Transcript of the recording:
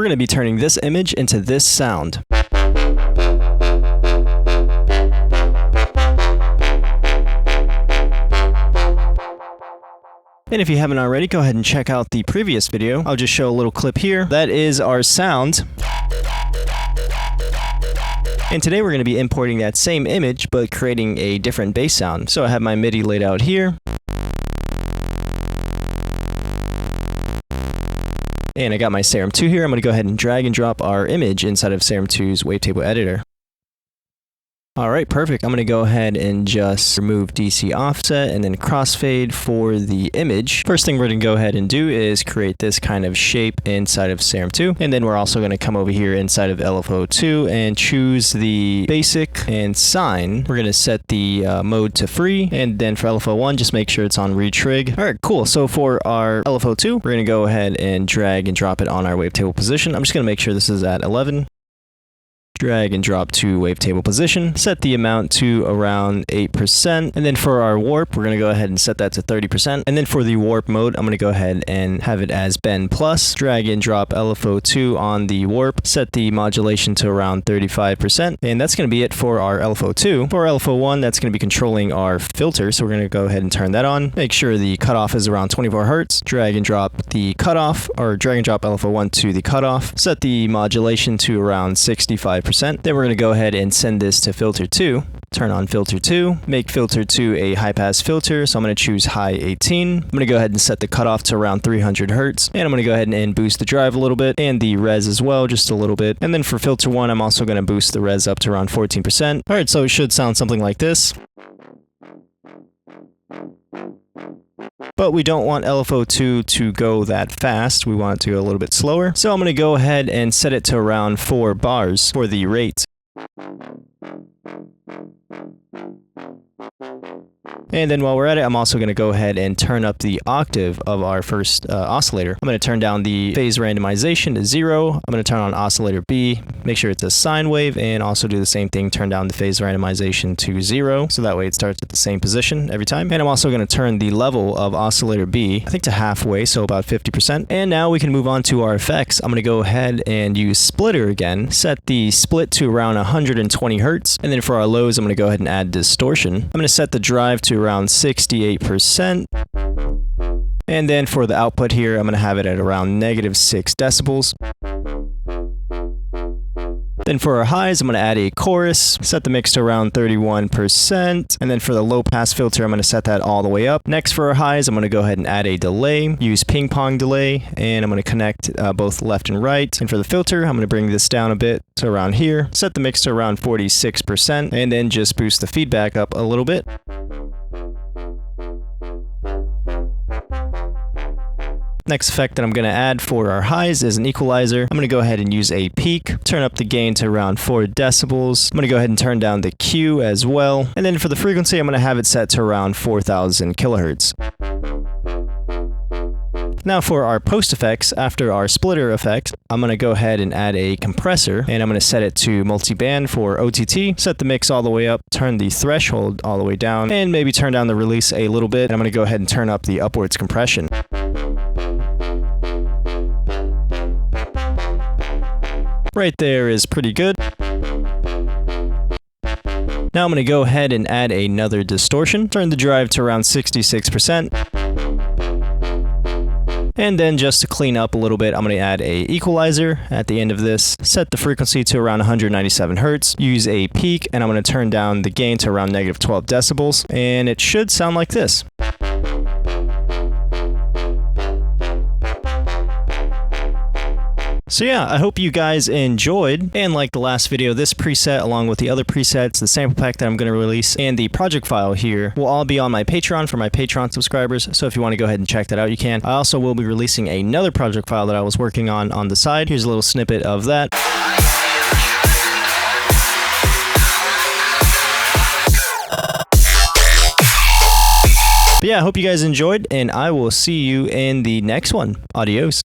we're going to be turning this image into this sound. And if you haven't already, go ahead and check out the previous video. I'll just show a little clip here. That is our sound. And today we're going to be importing that same image, but creating a different bass sound. So I have my MIDI laid out here. And I got my Serum 2 here. I'm going to go ahead and drag and drop our image inside of Serum 2's Wavetable editor. Alright, perfect. I'm going to go ahead and just remove DC offset and then crossfade for the image. First thing we're going to go ahead and do is create this kind of shape inside of Serum 2. And then we're also going to come over here inside of LFO 2 and choose the basic and sine. We're going to set the mode to free. And then for LFO 1, just make sure it's on retrig. Alright, cool. So for our LFO 2, we're going to go ahead and drag and drop it on our wavetable position. I'm just going to make sure this is at 11. Drag and drop to wavetable position, set the amount to around 8%, and then for our warp, we're going to go ahead and set that to 30%, and then for the warp mode, I'm going to go ahead and have it as Bend Plus, drag and drop LFO 2 on the warp, set the modulation to around 35%, and that's going to be it for our LFO 2. For LFO 1, that's going to be controlling our filter, so we're going to go ahead and turn that on, make sure the cutoff is around 24 Hertz, drag and drop the cutoff, or drag and drop LFO 1 to the cutoff, set the modulation to around 65%. Then we're going to go ahead and send this to filter 2. Turn on filter 2. Make filter 2 a high pass filter. So I'm going to choose high 18. I'm going to go ahead and set the cutoff to around 300 Hertz. And I'm going to go ahead and boost the drive a little bit and the res as well, just a little bit. And then for filter 1, I'm also going to boost the res up to around 14%. All right, so it should sound something like this. But we don't want LFO 2 to go that fast. We want it to go a little bit slower. So I'm going to go ahead and set it to around 4 bars for the rate. And then while we're at it, I'm also going to go ahead and turn up the octave of our first oscillator. I'm going to turn down the phase randomization to 0. I'm going to turn on oscillator B, make sure it's a sine wave, and also do the same thing, turn down the phase randomization to 0, so that way it starts at the same position every time. And I'm also going to turn the level of oscillator B, I think to halfway, so about 50%. And now we can move on to our effects. I'm going to go ahead and use splitter again, set the split to around 120 Hertz. And then for our lows, I'm going to go ahead and add distortion. I'm going to set the drive to around 68%. And then for the output here, I'm going to have it at around -6 decibels. Then for our highs, I'm going to add a chorus, set the mix to around 31%, and then for the low pass filter, I'm going to set that all the way up. Next for our highs, I'm going to go ahead and add a delay, use ping pong delay, and I'm going to connect both left and right. And for the filter, I'm going to bring this down a bit to around here, set the mix to around 46%, and then just boost the feedback up a little bit. Next effect that I'm going to add for our highs is an equalizer. I'm going to go ahead and use a peak, turn up the gain to around 4 decibels. I'm going to go ahead and turn down the Q as well. And then for the frequency, I'm going to have it set to around 4,000 kilohertz. Now for our post effects, after our splitter effect, I'm going to go ahead and add a compressor, and I'm going to set it to multiband for OTT, set the mix all the way up, turn the threshold all the way down, and maybe turn down the release a little bit. And I'm going to go ahead and turn up the upwards compression. Right there is pretty good. Now I'm going to go ahead and add another distortion, turn the drive to around 66%. And then just to clean up a little bit, I'm going to add a equalizer at the end of this, set the frequency to around 197 Hertz, use a peak, and I'm going to turn down the gain to around -12 decibels, and it should sound like this. So yeah, I hope you guys enjoyed, and like the last video, this preset along with the other presets, the sample pack that I'm going to release, and the project file here will all be on my Patreon for my Patreon subscribers, so if you want to go ahead and check that out, you can. I also will be releasing another project file that I was working on the side. Here's a little snippet of that. But yeah, I hope you guys enjoyed, and I will see you in the next one. Adios.